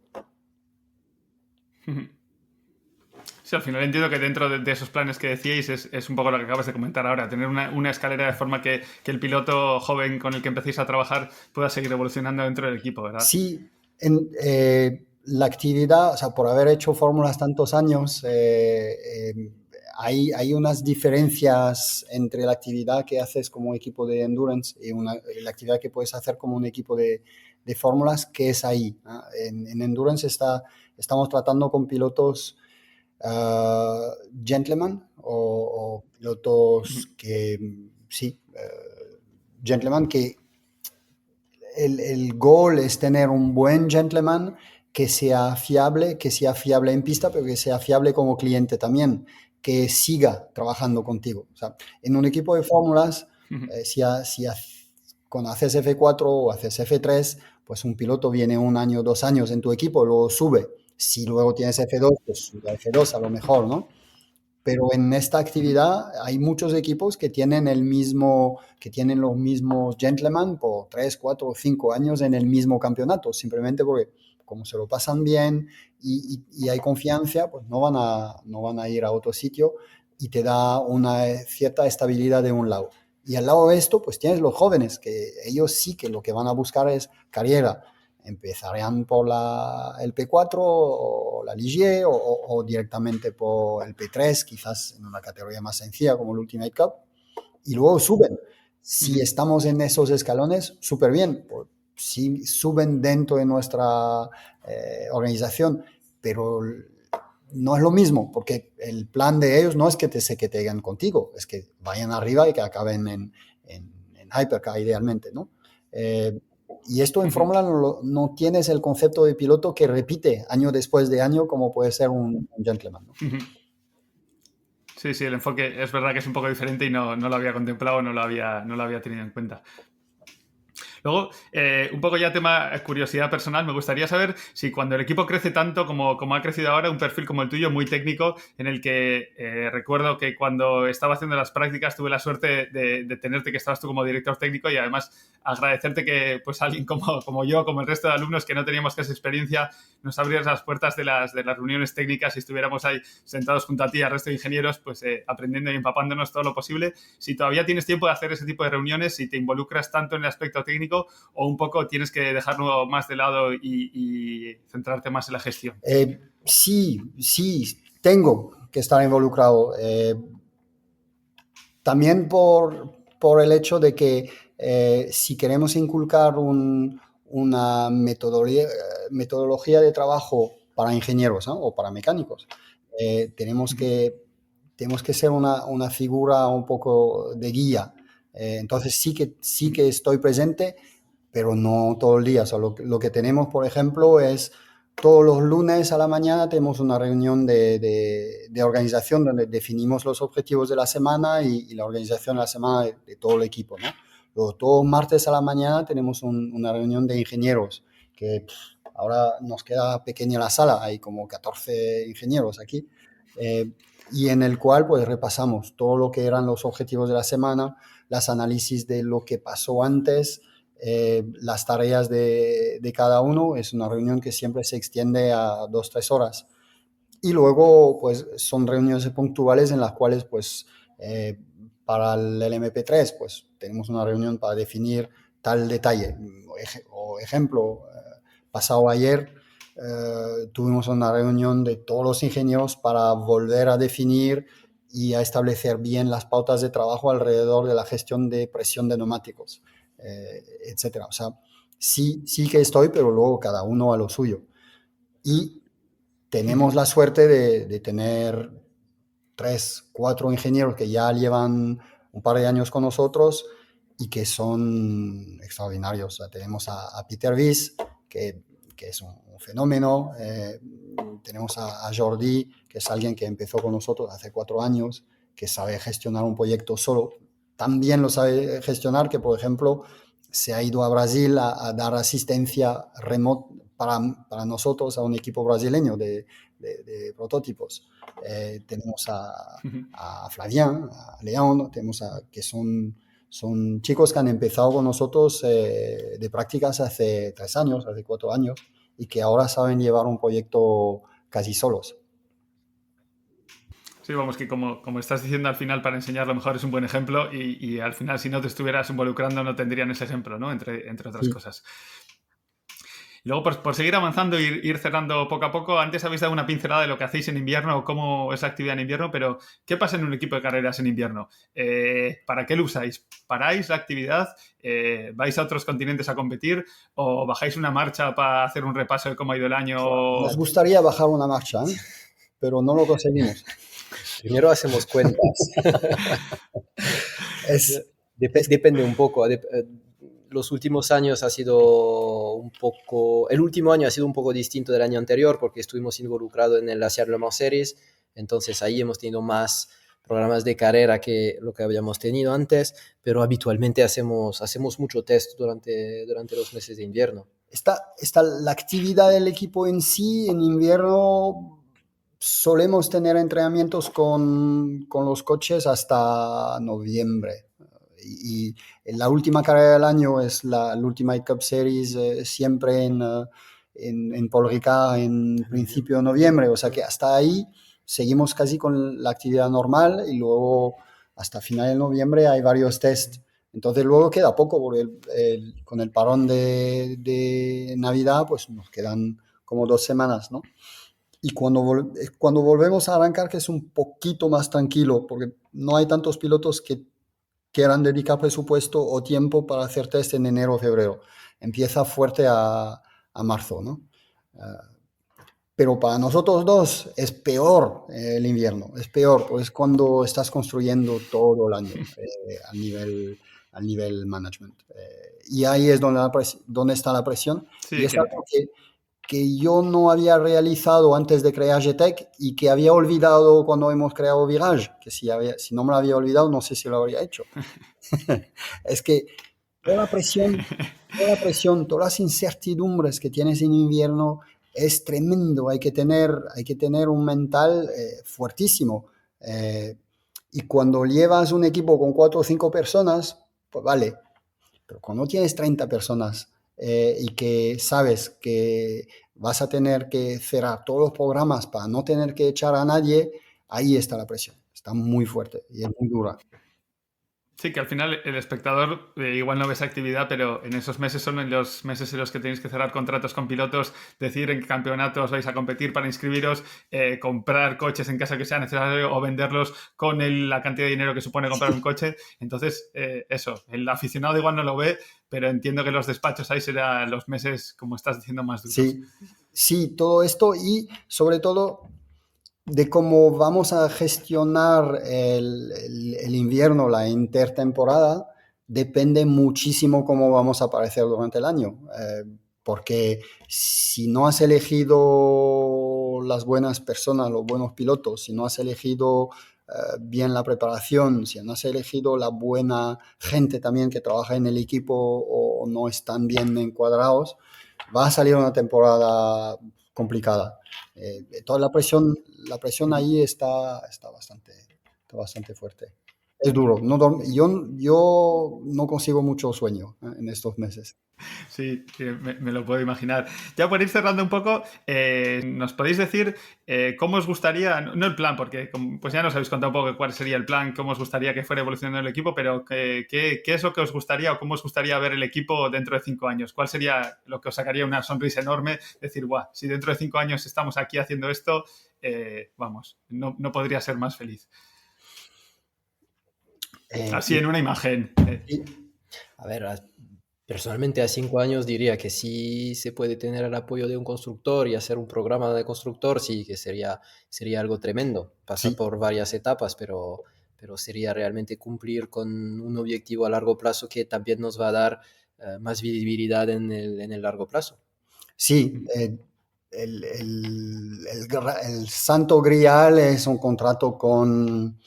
Speaker 2: Sí, al final entiendo que dentro de esos planes que decíais es un poco lo que acabas de comentar ahora, tener una escalera de forma que el piloto joven con el que empecéis a trabajar pueda seguir evolucionando dentro del equipo, ¿verdad?
Speaker 3: Sí, la actividad, o sea, por haber hecho fórmulas tantos años, hay unas diferencias entre la actividad que haces como equipo de endurance y la actividad que puedes hacer como un equipo de fórmulas, que es ahí, ¿no? En endurance estamos tratando con pilotos gentleman o pilotos que, sí, gentleman, que el goal es tener un buen gentleman que sea fiable en pista, pero que sea fiable como cliente también, que siga trabajando contigo. O sea, en un equipo de fórmulas, cuando haces F4 o haces F3, pues un piloto viene 1 año, 2 años en tu equipo, luego sube. Si luego tienes F2, pues sube a F2 a lo mejor, ¿no? Pero en esta actividad hay muchos equipos que tienen los mismos gentlemen por 3, 4 o 5 años en el mismo campeonato, simplemente porque como se lo pasan bien y hay confianza, pues no van a ir a otro sitio, y te da una cierta estabilidad de un lado. Y al lado de esto, pues tienes los jóvenes, que ellos sí que lo que van a buscar es carrera. Empezarían por el P4 o la Ligier o directamente por el P3, quizás en una categoría más sencilla como el Ultimate Cup, y luego suben. Si estamos en esos escalones, súper bien. Si suben dentro de nuestra organización, pero no es lo mismo, porque el plan de ellos no es que te queden contigo, es que vayan arriba y que acaben en Hypercar idealmente, ¿no? Y esto en Fórmula no tienes el concepto de piloto que repite año después de año como puede ser un gentleman, ¿no?
Speaker 2: Sí, sí, el enfoque es verdad que es un poco diferente y no lo había contemplado, no lo había tenido en cuenta. Luego, un poco ya tema curiosidad personal, me gustaría saber si cuando el equipo crece tanto como ha crecido ahora, un perfil como el tuyo, muy técnico, en el que recuerdo que cuando estaba haciendo las prácticas tuve la suerte de tenerte, que estabas tú como director técnico, y además agradecerte que pues alguien como yo, como el resto de alumnos que no teníamos casi experiencia, nos abrieras las puertas de las reuniones técnicas y estuviéramos ahí sentados junto a ti y al resto de ingenieros, pues aprendiendo y empapándonos todo lo posible. Si todavía tienes tiempo de hacer ese tipo de reuniones, si te involucras tanto en el aspecto técnico, o un poco tienes que dejarlo más de lado y centrarte más en la gestión.
Speaker 3: Sí, tengo que estar involucrado. También por el hecho de que si queremos inculcar una metodología de trabajo para ingenieros, ¿no? O para mecánicos, tenemos que ser una figura un poco de guía. Entonces sí que estoy presente, pero no todo el día. O sea, lo que tenemos, por ejemplo, es todos los lunes a la mañana tenemos una reunión de organización donde definimos los objetivos de la semana y la organización de la semana de todo el equipo, ¿no? Luego, todos martes a la mañana tenemos una reunión de ingenieros, que ahora nos queda pequeña la sala, hay como 14 ingenieros aquí, y en el cual pues repasamos todo lo que eran los objetivos de la semana, las análisis de lo que pasó antes, las tareas de cada uno. Es una reunión que siempre se extiende a 2-3 horas. Y luego, pues, son reuniones puntuales en las cuales, pues, para el LMP3, pues, tenemos una reunión para definir tal detalle. O ejemplo, pasado ayer, tuvimos una reunión de todos los ingenieros para volver a definir y a establecer bien las pautas de trabajo alrededor de la gestión de presión de neumáticos, etcétera. O sea, sí que estoy, pero luego cada uno a lo suyo. Y tenemos la suerte de tener 3, 4 ingenieros que ya llevan un par de años con nosotros y que son extraordinarios. O sea, tenemos a Peter Wies, que es un fenómeno. Tenemos a Jordi, que es alguien que empezó con nosotros hace 4 años, que sabe gestionar un proyecto solo. También lo sabe gestionar, que por ejemplo se ha ido a Brasil a dar asistencia remota para nosotros, a un equipo brasileño de prototipos. Tenemos a Flavien, a León, que son chicos que han empezado con nosotros de prácticas hace 3 años, hace 4 años, y que ahora saben llevar un proyecto casi solos.
Speaker 2: Sí, vamos, que como estás diciendo al final, para enseñar lo mejor es un buen ejemplo y al final si no te estuvieras involucrando no tendrían ese ejemplo, ¿no? Entre otras cosas. Y luego, por seguir avanzando e ir cerrando poco a poco, antes habéis dado una pincelada de lo que hacéis en invierno o cómo es la actividad en invierno, pero ¿qué pasa en un equipo de carreras en invierno? ¿Para qué lo usáis? ¿Paráis la actividad? ¿Vais a otros continentes a competir? ¿O bajáis una marcha para hacer un repaso de cómo ha ido el año?
Speaker 3: Nos gustaría bajar una marcha, pero no lo conseguimos.
Speaker 4: Primero hacemos cuentas. Depende un poco. Los últimos años ha sido un poco... El último año ha sido un poco distinto del año anterior porque estuvimos involucrados en el Asia Le Mans Series. Entonces ahí hemos tenido más programas de carrera que lo que habíamos tenido antes, pero habitualmente hacemos mucho test durante los meses de invierno.
Speaker 3: Está la actividad del equipo en sí. En invierno solemos tener entrenamientos con los coches hasta noviembre. Y la última carrera del año es la Ultimate Cup Series, siempre en Paul Ricard en principio de noviembre. O sea que hasta ahí seguimos casi con la actividad normal y luego hasta final de noviembre hay varios tests. Entonces luego queda poco porque con el parón de Navidad pues nos quedan como 2 semanas, ¿no? Y cuando volvemos a arrancar, que es un poquito más tranquilo, porque no hay tantos pilotos que quieran dedicar presupuesto o tiempo para hacer test en enero o febrero. Empieza fuerte a marzo, ¿no? Pero para nosotros dos es peor el invierno, es peor, pues cuando estás construyendo todo el año al nivel management. Y ahí es donde está la presión.
Speaker 2: Sí,
Speaker 3: Y es algo que yo no había realizado antes de crear GTEC y que había olvidado cuando hemos creado Virage, que si no me lo había olvidado, no sé si lo habría hecho. Es que toda la presión, todas las incertidumbres que tienes en invierno es tremendo. Hay que tener un mental fuertísimo. Y cuando llevas un equipo con 4 o 5 personas, pues vale. Pero cuando tienes 30 personas y que sabes que vas a tener que cerrar todos los programas para no tener que echar a nadie, ahí está la presión. Está muy fuerte y es muy dura.
Speaker 2: Sí, que al final el espectador igual no ve esa actividad, pero en esos meses son en los meses en los que tenéis que cerrar contratos con pilotos, decir en qué campeonatos vais a competir para inscribiros, comprar coches en caso que sea necesario o venderlos con la cantidad de dinero que supone comprar un coche. Entonces, eso, el aficionado igual no lo ve, pero entiendo que los despachos ahí serán los meses, como estás diciendo, más duros.
Speaker 3: Sí, todo esto y sobre todo de cómo vamos a gestionar el invierno, la intertemporada, depende muchísimo cómo vamos a aparecer durante el año. Porque si no has elegido las buenas personas, los buenos pilotos, si no has elegido bien la preparación, si no has elegido la buena gente también que trabaja en el equipo o no están bien encuadrados, va a salir una temporada complicada. Toda la presión ahí está bastante fuerte. Es duro. Yo no consigo mucho sueño en estos meses.
Speaker 2: Sí, me lo puedo imaginar. Ya por ir cerrando un poco, ¿nos podéis decir cómo os gustaría, no el plan, porque pues ya nos habéis contado un poco cuál sería el plan, cómo os gustaría que fuera evolucionando el equipo, pero ¿qué es lo que os gustaría o cómo os gustaría ver el equipo dentro de 5 años? ¿Cuál sería lo que os sacaría una sonrisa enorme? Decir, guau, si dentro de 5 años estamos aquí haciendo esto, vamos, no podría ser más feliz. Así en una imagen.
Speaker 4: A ver, personalmente a 5 años diría que sí se puede tener el apoyo de un constructor y hacer un programa de constructor, sí que sería algo tremendo. Pasa
Speaker 3: Sí.
Speaker 4: por varias etapas, pero sería realmente cumplir con un objetivo a largo plazo que también nos va a dar más visibilidad en el largo plazo.
Speaker 3: Sí, el santo grial es un contrato con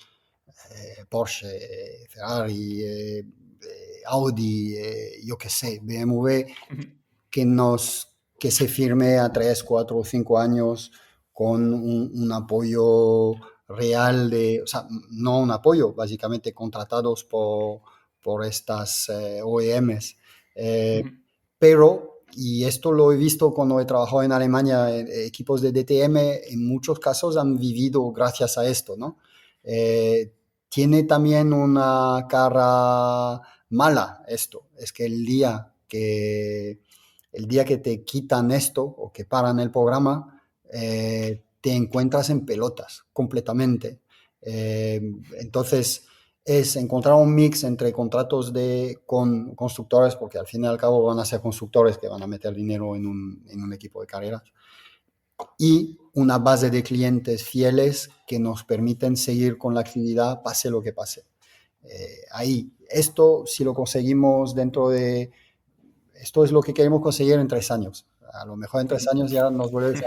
Speaker 3: Porsche, Ferrari, Audi, yo qué sé, BMW, que se firme a 3, 4 o 5 años con un apoyo real o sea, no un apoyo, básicamente contratados por estas OEMs. Pero, y esto lo he visto cuando he trabajado en Alemania, equipos de DTM en muchos casos han vivido gracias a esto, ¿no? Tiene también una cara mala esto, es que el día que te quitan esto o que paran el programa, te encuentras en pelotas completamente. Entonces, es encontrar un mix entre contratos con constructores, porque al fin y al cabo van a ser constructores que van a meter dinero en un equipo de carreras, y una base de clientes fieles que nos permiten seguir con la actividad pase lo que pase. Ahí, esto si lo conseguimos esto es lo que queremos conseguir en 3 años. A lo mejor en 3 años ya nos vuelves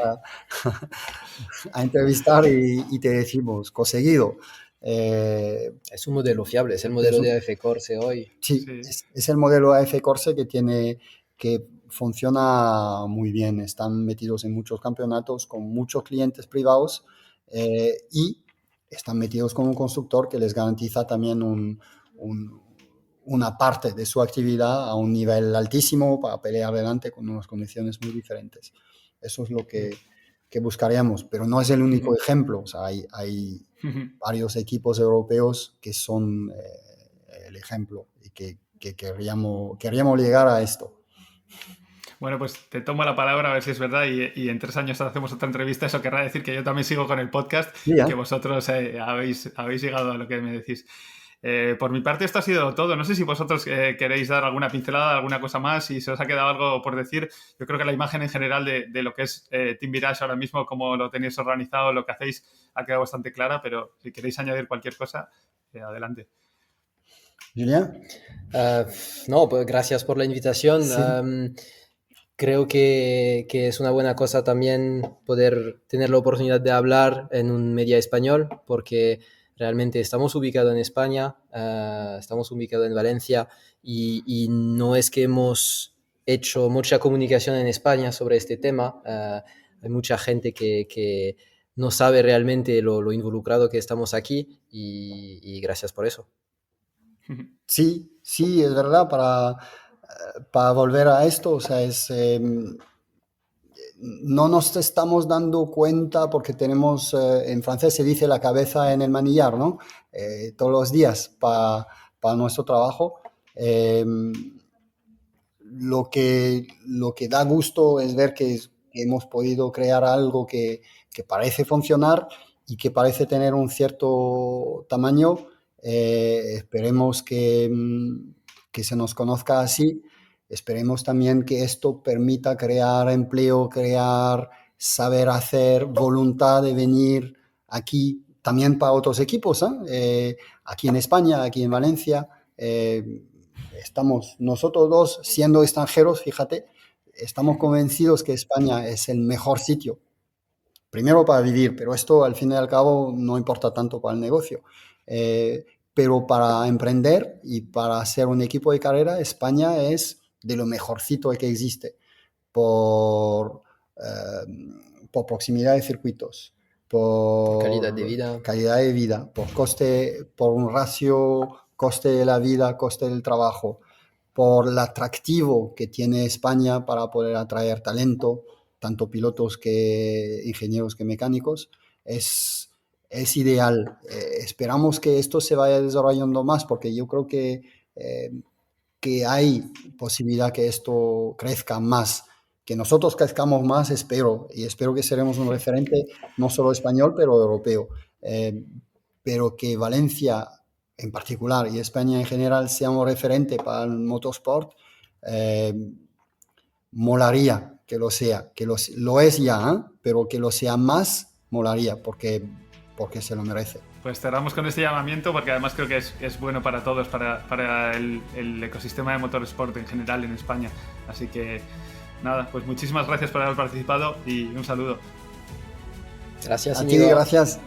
Speaker 3: a entrevistar y te decimos, conseguido.
Speaker 4: Es un modelo fiable, es el modelo de AF Corse hoy.
Speaker 3: Sí, es el modelo AF Corse que funciona muy bien. Están metidos en muchos campeonatos con muchos clientes privados y están metidos con un constructor que les garantiza también una parte de su actividad a un nivel altísimo para pelear adelante con unas condiciones muy diferentes. Eso es lo que buscaríamos, pero no es el único ejemplo. O sea, hay varios equipos europeos que son el ejemplo y que queríamos llegar a esto.
Speaker 2: Bueno, pues te tomo la palabra a ver si es verdad y en 3 años hacemos otra entrevista. Eso querrá decir que yo también sigo con el podcast y que vosotros habéis llegado a lo que me decís. Por mi parte esto ha sido todo. No sé si vosotros queréis dar alguna pincelada, alguna cosa más, si se os ha quedado algo por decir. Yo creo que la imagen en general de lo que es Team Virage ahora mismo, cómo lo tenéis organizado, lo que hacéis, ha quedado bastante clara, pero si queréis añadir cualquier cosa, adelante.
Speaker 3: Julián.
Speaker 4: No, pues gracias por la invitación.
Speaker 3: Sí.
Speaker 4: Creo que es una buena cosa también poder tener la oportunidad de hablar en un media español, porque realmente estamos ubicados en España, estamos ubicados en Valencia y no es que hemos hecho mucha comunicación en España sobre este tema. Hay mucha gente que no sabe realmente lo involucrado que estamos aquí y gracias por eso.
Speaker 3: Sí, sí, es verdad, para volver a esto, o sea, no nos estamos dando cuenta porque tenemos, en francés se dice la cabeza en el manillar, ¿no? Todos los días para nuestro trabajo. Eh, lo que da gusto es ver que hemos podido crear algo que parece funcionar y que parece tener un cierto tamaño. Esperemos que se nos conozca así. Esperemos también que esto permita crear empleo, crear saber hacer, voluntad de venir aquí también para otros equipos, aquí en España, aquí en Valencia. Estamos nosotros dos, siendo extranjeros, fíjate, estamos convencidos que España es el mejor sitio, primero para vivir, pero esto al fin y al cabo no importa tanto para el negocio. Pero para emprender y para ser un equipo de carrera, España es de lo mejorcito que existe por, por proximidad de circuitos, por calidad de vida, por coste, por un ratio coste de la vida, coste del trabajo, por el atractivo que tiene España para poder atraer talento, tanto pilotos que ingenieros que mecánicos, es ideal. Esperamos que esto se vaya desarrollando más porque yo creo que hay posibilidad que esto crezca más, que nosotros crezcamos más, espero, y espero que seremos un referente no solo español, pero europeo. Pero que Valencia en particular y España en general sea un referente para el motorsport, molaría que lo sea, que lo es ya, pero que lo sea más, molaría, porque se lo merece.
Speaker 2: Pues cerramos con este llamamiento porque además creo que es bueno para todos, para el ecosistema de motorsport en general en España. Así que nada, pues muchísimas gracias por haber participado y un saludo.
Speaker 4: Gracias,
Speaker 3: a
Speaker 4: Íñigo.
Speaker 3: ti, gracias.